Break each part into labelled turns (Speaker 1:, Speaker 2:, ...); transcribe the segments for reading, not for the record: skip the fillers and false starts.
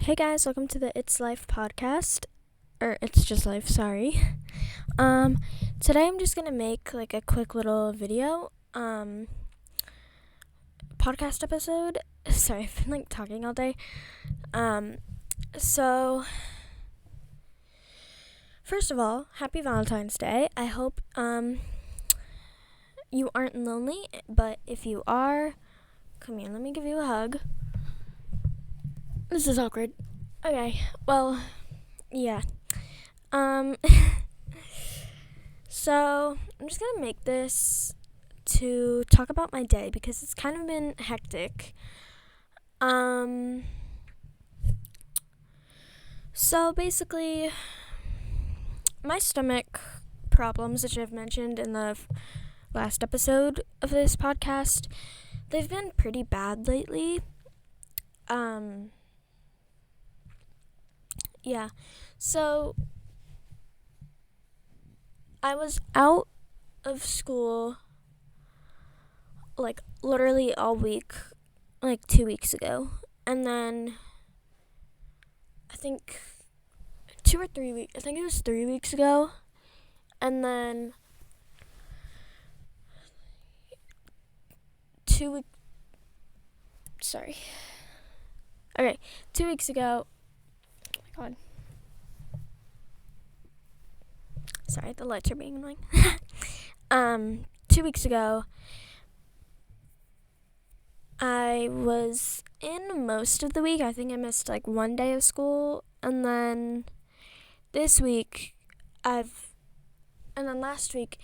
Speaker 1: Hey guys, welcome to the It's Life podcast. Or It's Just Life, sorry. Today I'm just gonna make like a quick little video, podcast episode. Sorry, I've been like talking all day. So first of all, happy Valentine's Day. I hope you aren't lonely, but if you are, come here, let me give you a hug. This is awkward. Okay, well, yeah. So I'm just gonna make this to talk about my day because it's kind of been hectic. So basically, my stomach problems, which I've mentioned in the last episode of this podcast, they've been pretty bad lately. Yeah, so I was out of school like literally all week, like 2 weeks ago, and then I think 2 or 3 weeks, I think it was 3 weeks ago, and then 2 weeks, 2 weeks ago, oh my god, sorry, the lights are being annoying. 2 weeks ago, I was in most of the week. I think I missed like one day of school, and then this week and then last week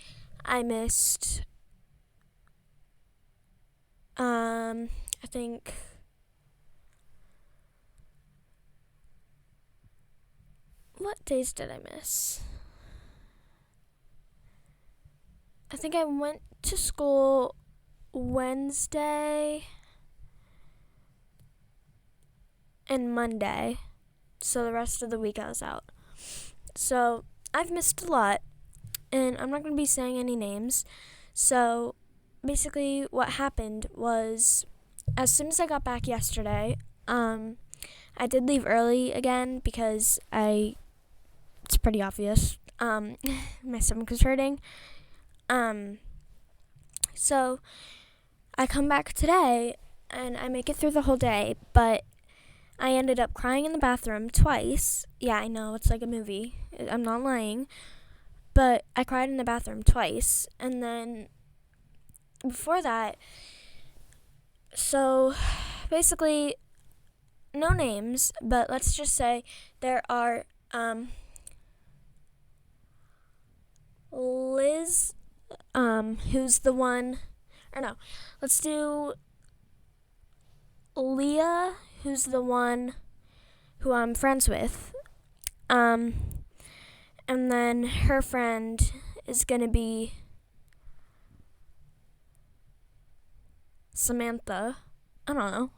Speaker 1: I missed I think what days did I miss? I think I went to school Wednesday and Monday, so the rest of the week I was out. So I've missed a lot, and I'm not going to be saying any names. So basically what happened was, as soon as I got back yesterday, I did leave early again because it's pretty obvious, my stomach was hurting. So I come back today and I make it through the whole day, but I ended up crying in the bathroom twice. Yeah, I know, it's like a movie. I'm not lying. But I cried in the bathroom twice. And then before that, so basically, no names, but let's just say there are Liz, who's the one, or no, let's do Leah, who's the one who I'm friends with, and then her friend is gonna be Samantha, I don't know,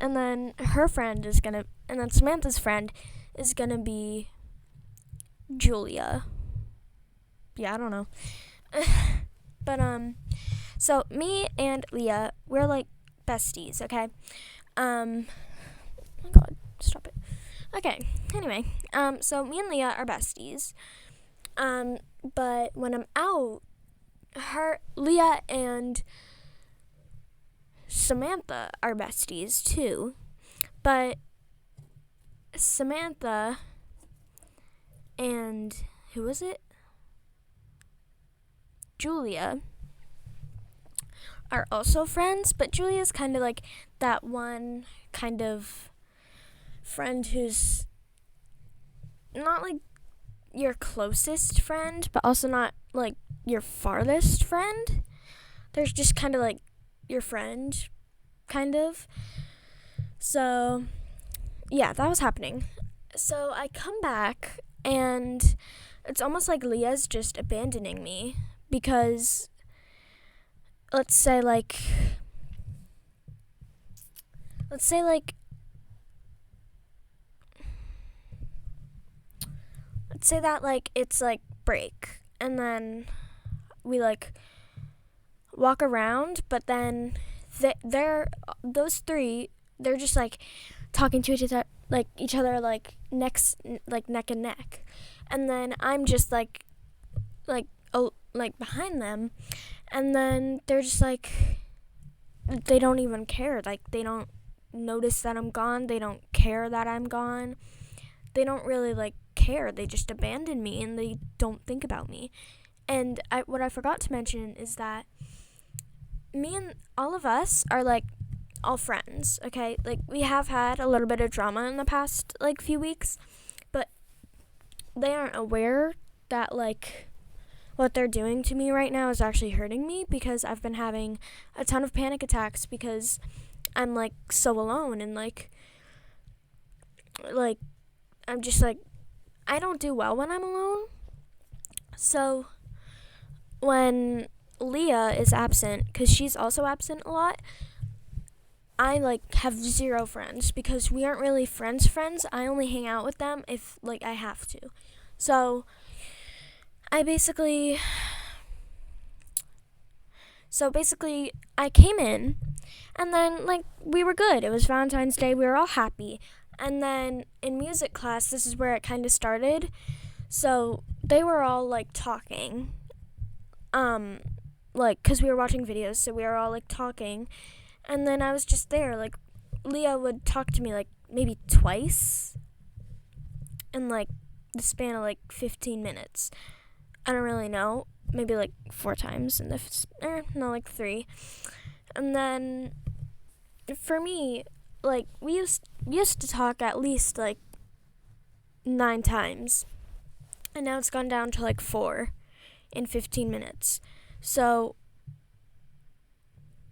Speaker 1: and then Samantha's friend is gonna be Julia. Yeah, I don't know. But so me and Leah, we're like besties, okay? Oh my god, stop it. Okay, anyway, so me and Leah are besties. But when I'm out, Leah and Samantha are besties too. But Samantha and who was it? Julia are also friends, but Julia's kind of like that one kind of friend who's not like your closest friend, but also not like your farthest friend. There's just kind of like your friend, kind of. So, yeah, that was happening. So I come back, and it's almost like Leah's just abandoning me because, let's say that like it's like break, and then we like walk around, but then those three, they're just like talking to like each other like neck and neck, and then I'm just like behind them, and then they're just like, they don't even care. Like, they don't notice that I'm gone. They don't care that I'm gone. They don't really like care. They just abandon me and they don't think about me. And what I forgot to mention is that me and all of us are like all friends, okay? Like, we have had a little bit of drama in the past like few weeks, but they aren't aware that like what they're doing to me right now is actually hurting me, because I've been having a ton of panic attacks because I'm like so alone, and like I'm just like, I don't do well when I'm alone. So when Leah is absent, because she's also absent a lot, I like have zero friends, because we aren't really friends. I only hang out with them if like I have to. So basically I came in, and then like we were good. It was Valentine's Day. We were all happy. And then in music class, this is where it kind of started. So they were all like talking, like, because we were watching videos, so we were all like talking. And then I was just there. Like, Leah would talk to me like maybe twice in like the span of like 15 minutes. I don't really know. Maybe like 4 times in like 3. And then for me, like, we used to talk at least like 9 times, and now it's gone down to like 4 in 15 minutes. So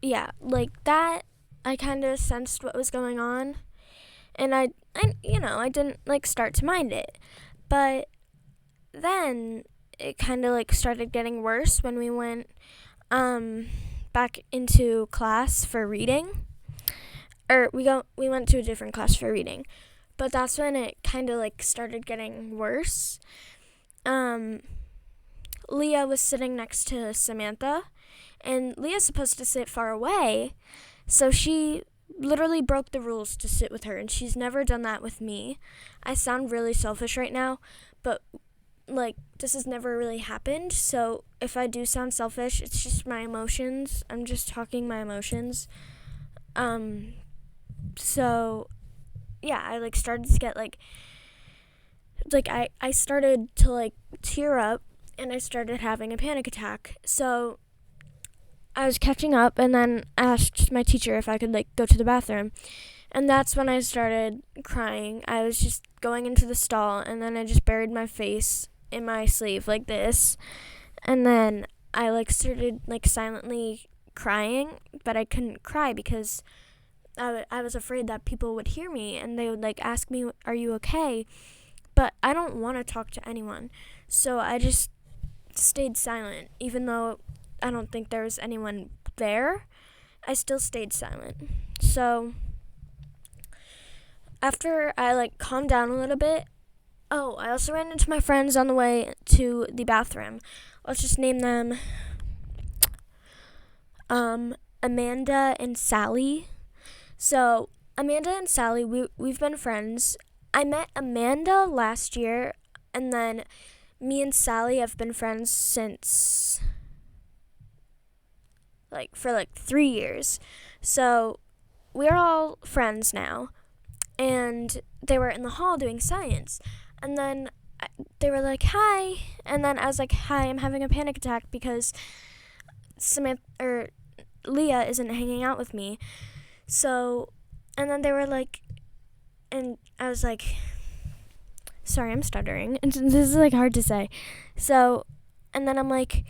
Speaker 1: yeah, like that, I kind of sensed what was going on, and I didn't like start to mind it. But then it kind of like started getting worse when we went back into class for reading. Or we went to a different class for reading. But that's when it kind of like started getting worse. Leah was sitting next to Samantha, and Leah's supposed to sit far away, so she literally broke the rules to sit with her, and she's never done that with me. I sound really selfish right now, but like, this has never really happened, so if I do sound selfish, it's just my emotions. I'm just talking my emotions. So yeah, I like started to get like I started to like tear up, and I started having a panic attack. So I was catching up, and then asked my teacher if I could like go to the bathroom. And that's when I started crying. I was just going into the stall, and then I just buried my face in my sleeve like this. And then I like started like silently crying, but I couldn't cry because I was afraid that people would hear me, and they would like ask me, "Are you okay?" But I don't want to talk to anyone. So I just stayed silent, even though I don't think there was anyone there. I still stayed silent. So after I like calmed down a little bit, I also ran into my friends on the way to the bathroom. Let's just name them Amanda and Sally. So Amanda and Sally, we've been friends. I met Amanda last year, and then me and Sally have been friends since for 3 years. So we're all friends now. And they were in the hall doing science. And then they were like, "Hi." And then I was like, "Hi, I'm having a panic attack because Leah isn't hanging out with me." So, and then they were like, and I was like, sorry, I'm stuttering. This is like hard to say. So, and then I'm like,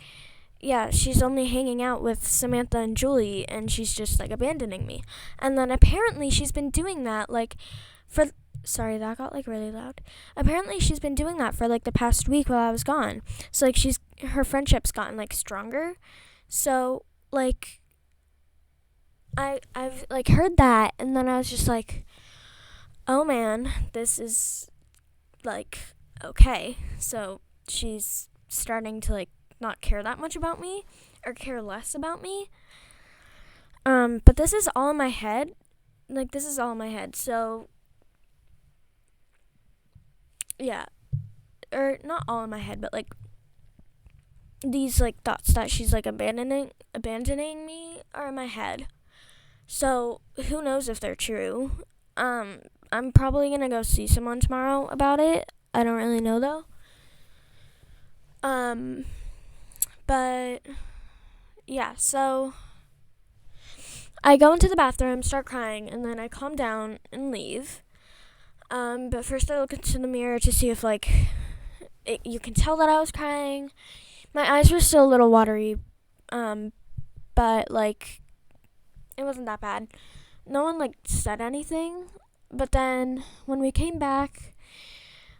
Speaker 1: yeah, she's only hanging out with Samantha and Julie, and she's just like abandoning me. And then apparently she's been doing that sorry, that got like really loud. Apparently she's been doing that for like the past week while I was gone. So like her friendship's gotten like stronger. So like I've like heard that, and then I was just like, oh man, this is like okay. So she's starting to like not care that much about me, or care less about me. But this is all in my head. So yeah, or not all in my head, but like these like thoughts that she's like abandoning me are in my head. So who knows if they're true. I'm probably gonna go see someone tomorrow about it. I don't really know though. But yeah, so I go into the bathroom, start crying, and then I calm down and leave. But first I look into the mirror to see if like you can tell that I was crying. My eyes were still a little watery, but like it wasn't that bad. No one like said anything. But then when we came back,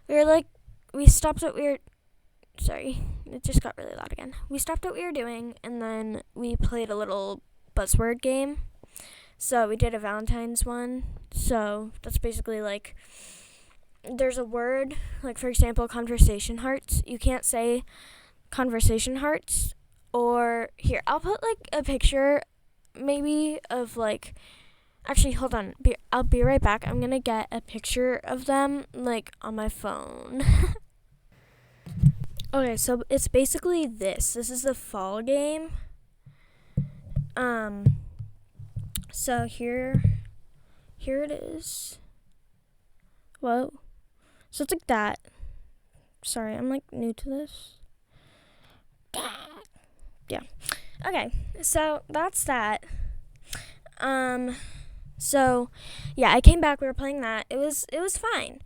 Speaker 1: we stopped what we were. Sorry, it just got really loud again. We stopped what we were doing, and then we played a little buzzword game. So we did a Valentine's one. So that's basically like there's a word, like for example, conversation hearts. You can't say conversation hearts. Or here, I'll put like a picture maybe of like. Actually, hold on. I'll be right back. I'm gonna get a picture of them like on my phone. Okay, so it's basically this. This is the fall game. So here it is. Whoa. So it's like that. Sorry, I'm like new to this. Yeah. Okay, so that's that. So yeah, I came back, we were playing that. It was fine.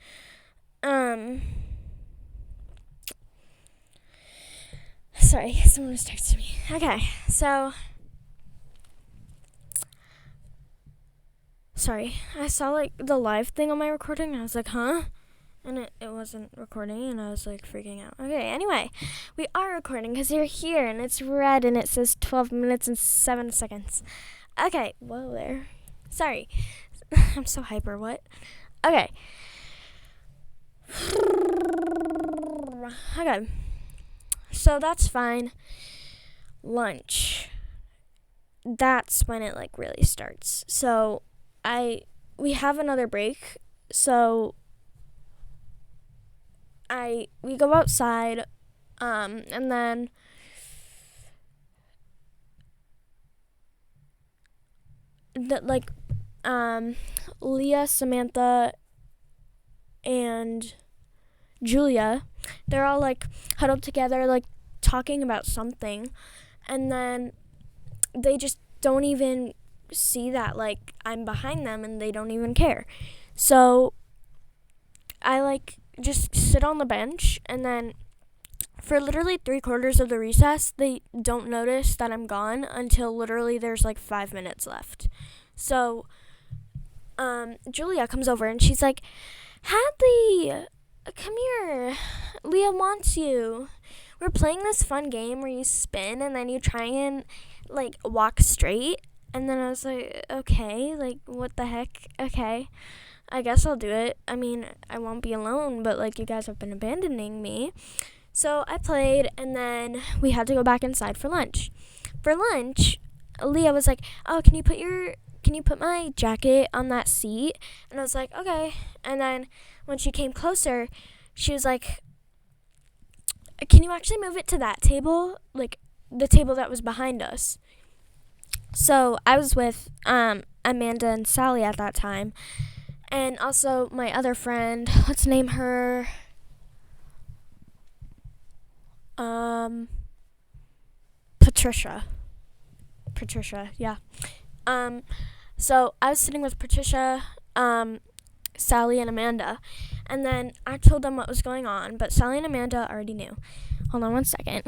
Speaker 1: Sorry, someone was texting me. Okay, so sorry. I saw like the live thing on my recording and I was like, huh? And it wasn't recording and I was like freaking out. Okay, anyway, we are recording because you're here and it's red and it says 12 minutes and 7 seconds. Okay, whoa there. Sorry. I'm so hyper, what? Okay. Okay. So that's fine. Lunch. That's when it like really starts. So we have another break. So we go outside, and then Leah, Samantha, and Julia, they're all like huddled together, like talking about something, and then they just don't even see that like I'm behind them and they don't even care. So I like just sit on the bench, and then for literally 3/4 of the recess, they don't notice that I'm gone until literally there's like 5 minutes left. So Julia comes over and she's like, Hadley, come here. Leah wants you. We're playing this fun game where you spin and then you try and like walk straight. And then I was like, okay, like what the heck? Okay, I guess I'll do it. I mean, I won't be alone, but like you guys have been abandoning me. So I played, and then we had to go back inside for lunch. For lunch, Leah was like, oh, can you put my jacket on that seat? And I was like, okay. And then when she came closer, she was like, can you actually move it to that table? Like the table that was behind us. So I was with Amanda and Sally at that time. And also my other friend, let's name her Patricia, yeah. So I was sitting with Patricia, Sally, and Amanda, and then I told them what was going on, but Sally and Amanda already knew. Hold on one second.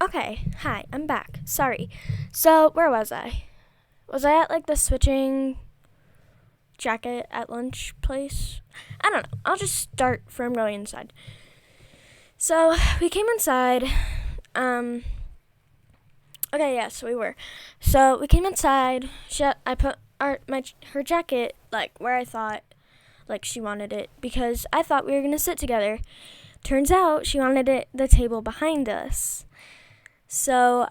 Speaker 1: Okay, hi, I'm back. Sorry. So where was I? Was I at like the switching jacket at lunch place? I don't know. I'll just start from going inside. So we came inside. Okay, yes, we were. So we came inside. I put her jacket like where I thought like she wanted it, because I thought we were gonna sit together. Turns out she wanted it the table behind us. So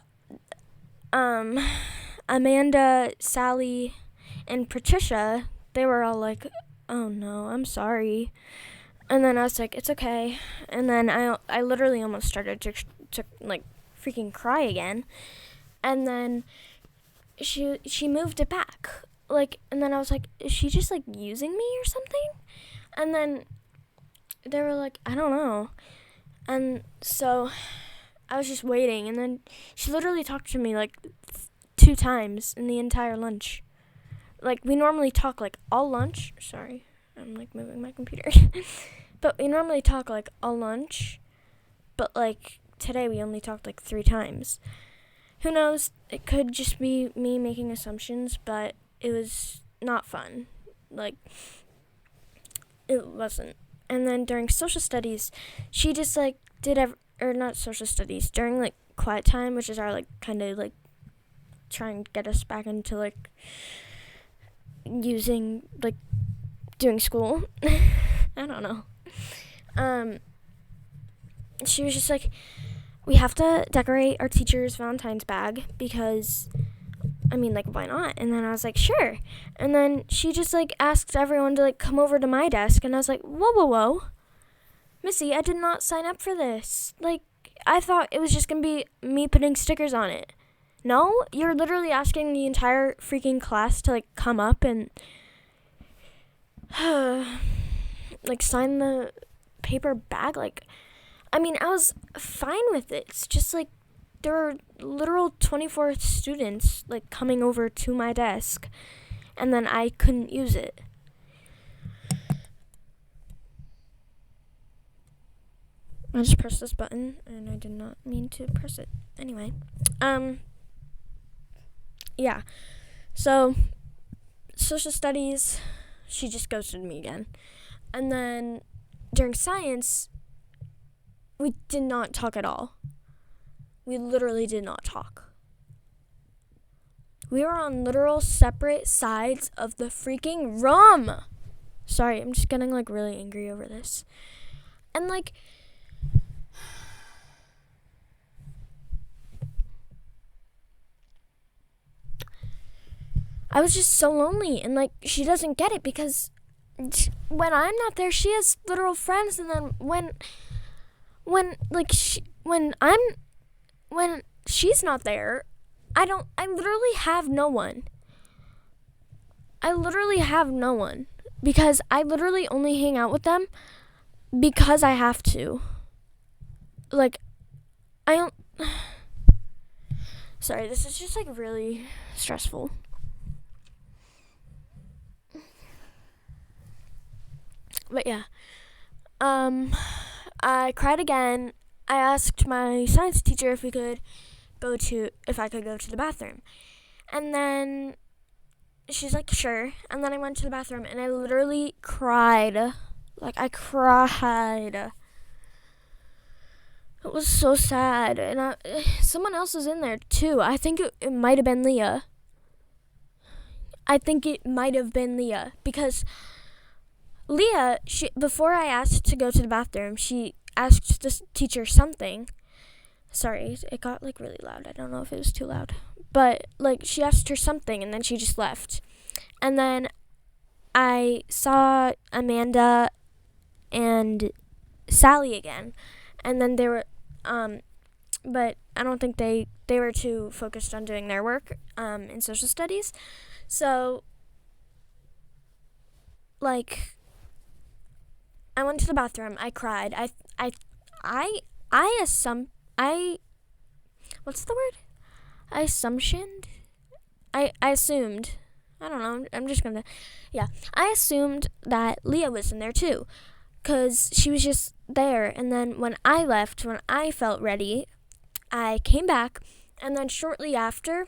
Speaker 1: Amanda, Sally, and Patricia, they were all like, oh no, I'm sorry. And then I was like, it's okay. And then I literally almost started to like freaking cry again. And then she moved it back. Like, and then I was like, is she just like using me or something? And then they were like, I don't know. And so I was just waiting, and then she literally talked to me like 2 times in the entire lunch. Like, we normally talk like all lunch. Sorry, I'm like moving my computer. But we normally talk like all lunch. But like today we only talked like 3 times. Who knows? It could just be me making assumptions, but it was not fun. Like, it wasn't. And then during social studies, she just like or not social studies, during like quiet time, which is our like kind of like try and get us back into like using like doing school. I don't know. She was just like, we have to decorate our teacher's Valentine's bag because, I mean, like, why not? And then I was like, sure. And then she just like asked everyone to like come over to my desk, and I was like, whoa, Missy, I did not sign up for this. Like, I thought it was just gonna be me putting stickers on it. No, you're literally asking the entire freaking class to like come up and like sign the paper bag. Like, I mean, I was fine with it. It's just like there were literal 24 students like coming over to my desk, and then I couldn't use it. I just pressed this button, and I did not mean to press it. Anyway, yeah. So, social studies, she just ghosted me again. And then during science, we did not talk at all. We literally did not talk. We were on literal separate sides of the freaking room. Sorry, I'm just getting like really angry over this. And like, I was just so lonely, and like, she doesn't get it because when I'm not there, she has literal friends, and then when she's not there, I literally have no one. I literally have no one because I literally only hang out with them because I have to. Like, I don't. Sorry, this is just like really stressful. But yeah, I cried again. I asked my science teacher if I could go to the bathroom, and then she's like, sure. And then I went to the bathroom, and I literally cried. Like, I cried. It was so sad, and someone else was in there too. I think it might have been Leah. Because Leah, before I asked to go to the bathroom, she asked the teacher something. Sorry, it got like really loud. I don't know if it was too loud. But like, she asked her something, and then she just left. And then I saw Amanda and Sally again. And then they were, but I don't think they were too focused on doing their work in social studies. So, like, I went to the bathroom. I cried. What's the word? I assumed. I don't know. I'm just gonna, yeah. I assumed that Leah was in there too, because she was just there. And then when I left, when I felt ready, I came back, and then shortly after,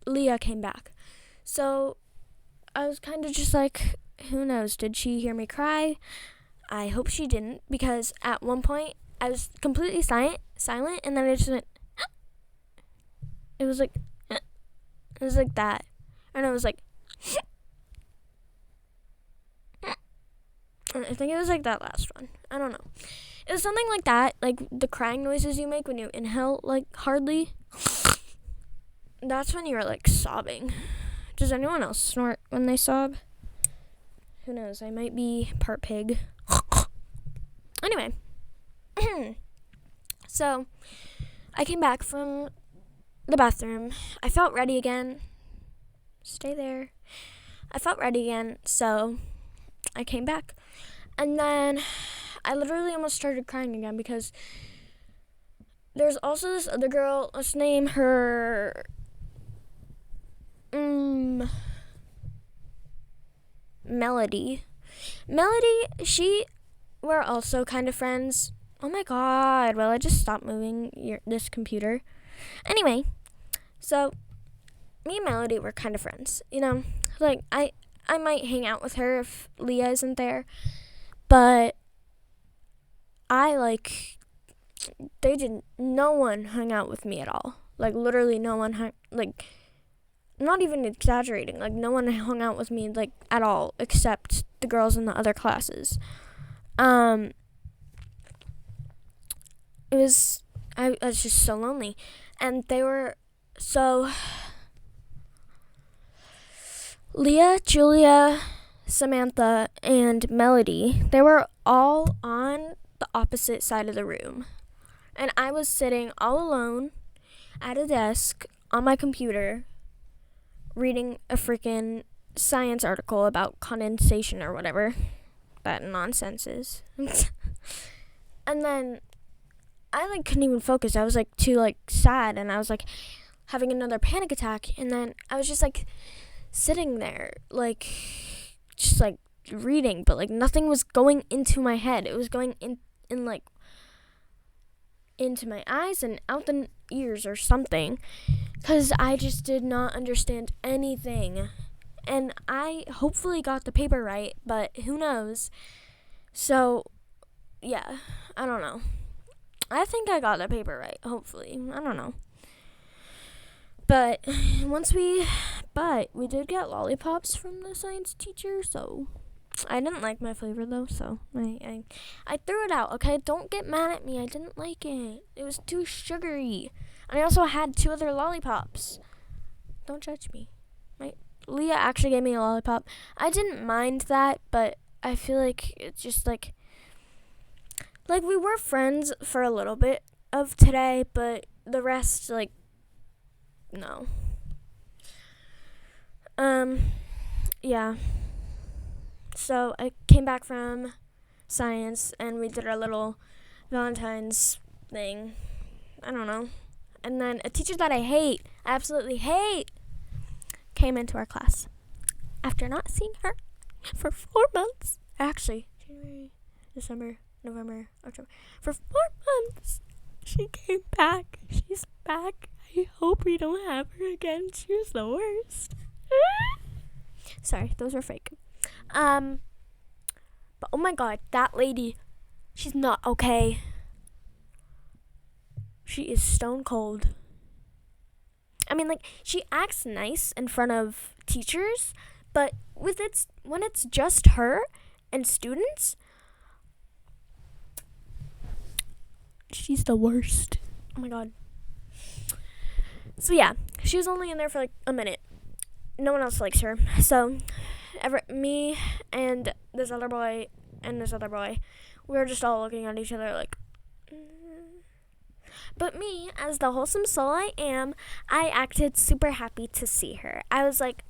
Speaker 1: Leah came back. So I was kind of just like, who knows? Did she hear me cry? I hope she didn't, because at one point I was completely silent, and then I just went. It was like that, and I was like. I think it was like that last one. I don't know. It was something like that, like the crying noises you make when you inhale, like hardly. That's when you're like sobbing. Does anyone else snort when they sob? Who knows? I might be part pig. Anyway. So, I came back from the bathroom. I felt ready again. Stay there. I felt ready again, so I came back. And then I literally almost started crying again because there's also this other girl. Let's name her Melody. Melody, we're also kind of friends. Oh my god, well, I just stopped moving this computer. Anyway, so me and Melody were kind of friends, you know? Like, I might hang out with her if Leah isn't there, but no one hung out with me at all. Like, literally no one not even exaggerating, like, no one hung out with me, like, at all, except the girls in the other classes. I was just so lonely. And they were, so, Leah, Julia, Samantha, and Melody, they were all on the opposite side of the room. And I was sitting all alone at a desk on my computer reading a freaking science article about condensation or whatever that nonsense is. And then I couldn't even focus. I was too sad, and I was having another panic attack, and then I was just sitting there just reading, but nothing was going into my head. It was going in into my eyes and out the ears or something, because I just did not understand anything. And I hopefully got the paper right, but who knows. So yeah, I don't know. I think I got the paper right, hopefully. I don't know. But we did get lollipops from the science teacher, so I didn't like my flavor though, so I threw it out, okay? Don't get mad at me. I didn't like it. It was too sugary. And I also had 2 other lollipops. Don't judge me. Leah actually gave me a lollipop. I didn't mind that, but I feel like it's just we were friends for a little bit of today, but the rest, no. Yeah. So I came back from science, and we did our little Valentine's thing. I don't know. And then a teacher that I absolutely hate, came into our class after not seeing her for 4 months. Actually, January, December, November, October. For 4 months, she came back. She's back. I hope we don't have her again. She was the worst. Sorry, those were fake. But oh my god, that lady, she's not okay. She is stone cold. I mean, she acts nice in front of teachers, but when it's just her and students, she's the worst. Oh my god. So yeah, she was only in there for a minute. No one else likes her. So me and this other boy, we were just all looking at each other But me, as the wholesome soul I am, I acted super happy to see her. I was like,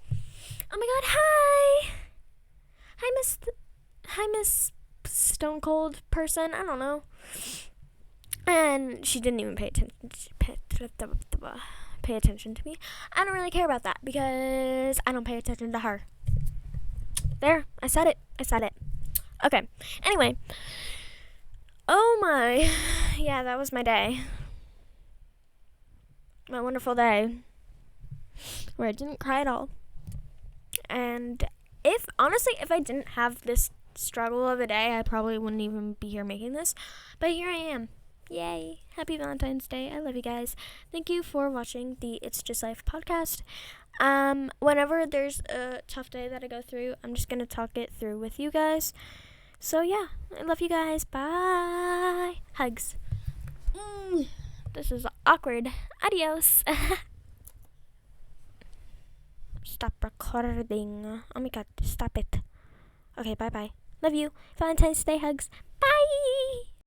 Speaker 1: oh my god, hi! Hi, Miss Stone Cold person, I don't know. And she didn't even pay attention to me. I don't really care about that, because I don't pay attention to her. There, I said it. Okay, anyway. Oh my, yeah, that was my day. My wonderful day, where I didn't cry at all. And if I didn't have this struggle of a day, I probably wouldn't even be here making this. But here I am. Yay. Happy Valentine's Day. I love you guys. Thank you for watching the It's Just Life podcast. Whenever there's a tough day that I go through, I'm just going to talk it through with you guys. So yeah, I love you guys. Bye. Hugs. This is awkward. Adios. Stop recording. Oh my god, stop it. Okay. Okay, bye bye. Love you. Valentine's Day hugs. Bye.